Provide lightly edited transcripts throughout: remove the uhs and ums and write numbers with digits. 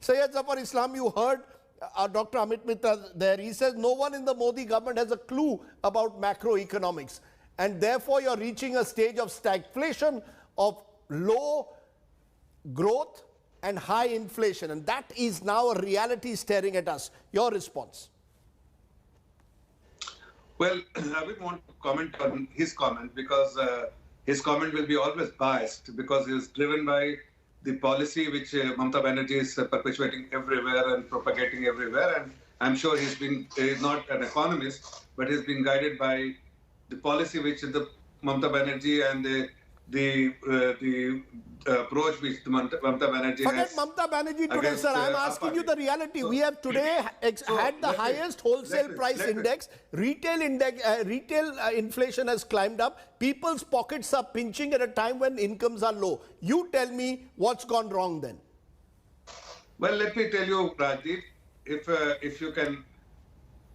Syed Zafar Islam, you heard Dr. Amit Mitra there. He says no one in the Modi government has a clue about macroeconomics. And therefore, you're reaching a stage of stagflation, of low growth and high inflation. And that is now a reality staring at us. Your response? Well, I would want to comment on his comment because his comment will be always biased because he is driven by the policy which Mamata Banerjee is perpetuating everywhere and propagating everywhere. And I'm sure he's not an economist, but he's been guided by the policy which the Mamata Banerjee and the approach which Mamata Banerjee Forget has. Mamata Banerjee today, sir. I'm asking you the reality. We have today had the highest wholesale price index. Retail inflation has climbed up. People's pockets are pinching at a time when incomes are low. You tell me what's gone wrong then. Well, let me tell you, Rajdeep, if you can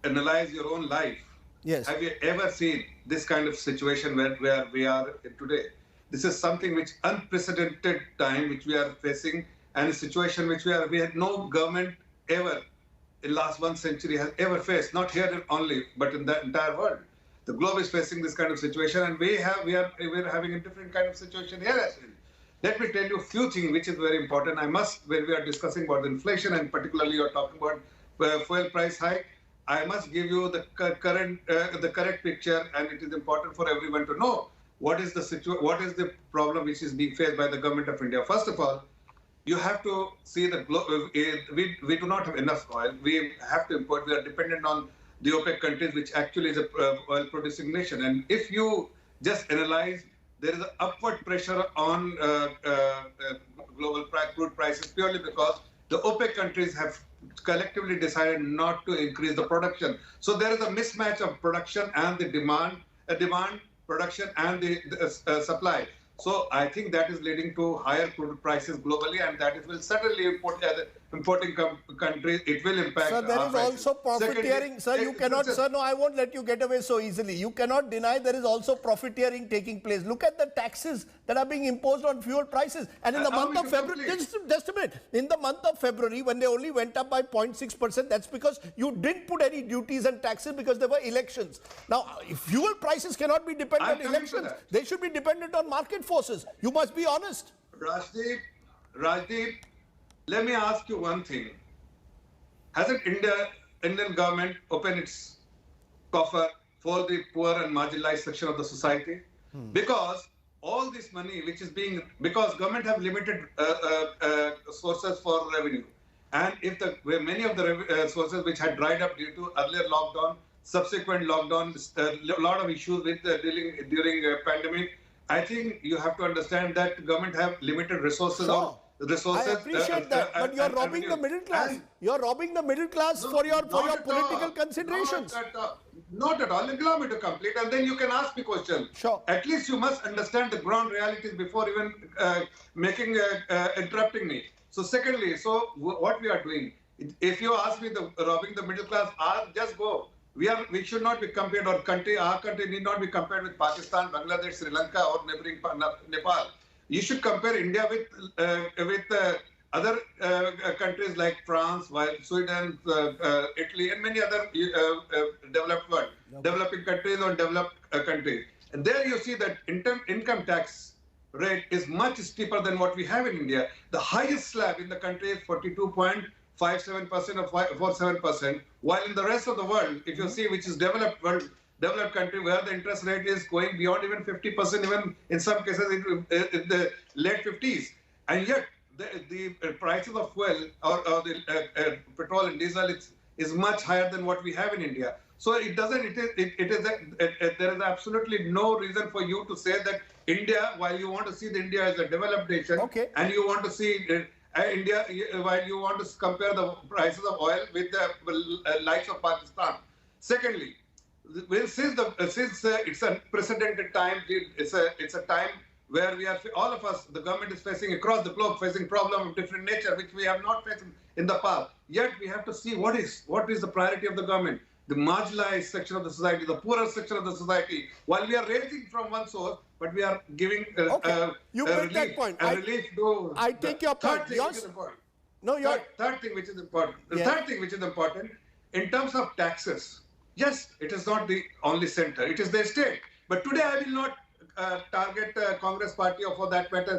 analyze your own life, yes. Have you ever seen this kind of situation where we are today? This is something which unprecedented time which we are facing, and a situation which we had no government ever in last 1 century has ever faced, not here only, but in the entire world. The globe is facing this kind of situation, and we're having a different kind of situation here as well. Let me tell you a few things which is very important. When we are discussing about inflation, and particularly you're talking about fuel price hike, I must give you the correct picture, and it is important for everyone to know what is the problem which is being faced by the government of India. First of all, you have to see we do not have enough oil. We have to import. We are dependent on the OPEC countries, which actually is a oil-producing nation. And if you just analyze, there is an upward pressure on global crude prices purely because the OPEC countries have collectively decided not to increase the production. So there is a mismatch of production and the demand, production and the supply. So I think that is leading to higher crude prices globally, and that will certainly importing countries. It will impact. Sir, there is prices. Also profiteering. Sir, you cannot. Sir, no, I won't let you get away so easily. You cannot deny there is also profiteering taking place. Look at the taxes that are being imposed on fuel prices. And in the month of February, just a minute. In the month of February, when they only went up by 0.6%, that's because you didn't put any duties and taxes because there were elections. Now, fuel prices cannot be dependent on elections. They should be dependent on market forces. You must be honest. Rajdeep, let me ask you one thing. Hasn't Indian government opened its coffer for the poor and marginalized section of the society? Because all this money which is because government have limited sources for revenue. And if many of the sources which had dried up due to earlier lockdown, subsequent lockdown, a lot of issues with during pandemic, I think you have to understand that government have limited resources. Sure. I appreciate that, but you're robbing the middle class. You're robbing the middle class for your political considerations. Not at all. Allow me to complete, and then you can ask me question. Sure. At least you must understand the ground realities before even interrupting me. So secondly, what we are doing, if you ask me robbing the middle class, I'll just go. We should not be compared, our country need not be compared with Pakistan, Bangladesh, Sri Lanka, or neighboring Nepal. You should compare India with other countries like France, Sweden, Italy, and many other developing countries or developed countries. And there you see that income tax rate is much steeper than what we have in India. The highest slab in the country is 42.57% or 47%, while in the rest of the world, if you see which is developed country where the interest rate is going beyond even 50%, even in some cases in the late 50s, and yet the prices of fuel or the petrol and diesel is much higher than what we have in India. So there is absolutely no reason for you to say that India, while you want to see India as a developed nation, and you want to see India, while you want to compare the prices of oil with the likes of Pakistan. Secondly, since it's a unprecedented time, it's a time where all of us, the government is facing across the globe, facing problems of different nature, which we have not faced in the past. Yet we have to see what is the priority of the government. The marginalized section of the society, the poorer section of the society, while we are raising from one source, but we are giving you make that point. relief to I take your point. No, you're... Third thing which is important. The Yeah. third thing which is important in terms of taxes. Yes, it is not the only center; it is the state. But today, I will not target Congress Party or, for that matter,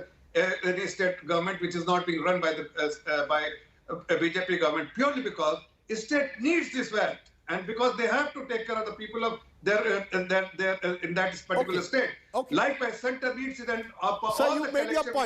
any state government which is not being run by a BJP government, purely because state needs this wealth, and because they have to take care of the people of in that particular Okay. state. Okay. Likewise, center needs it, and Sir, all you the made your collection point.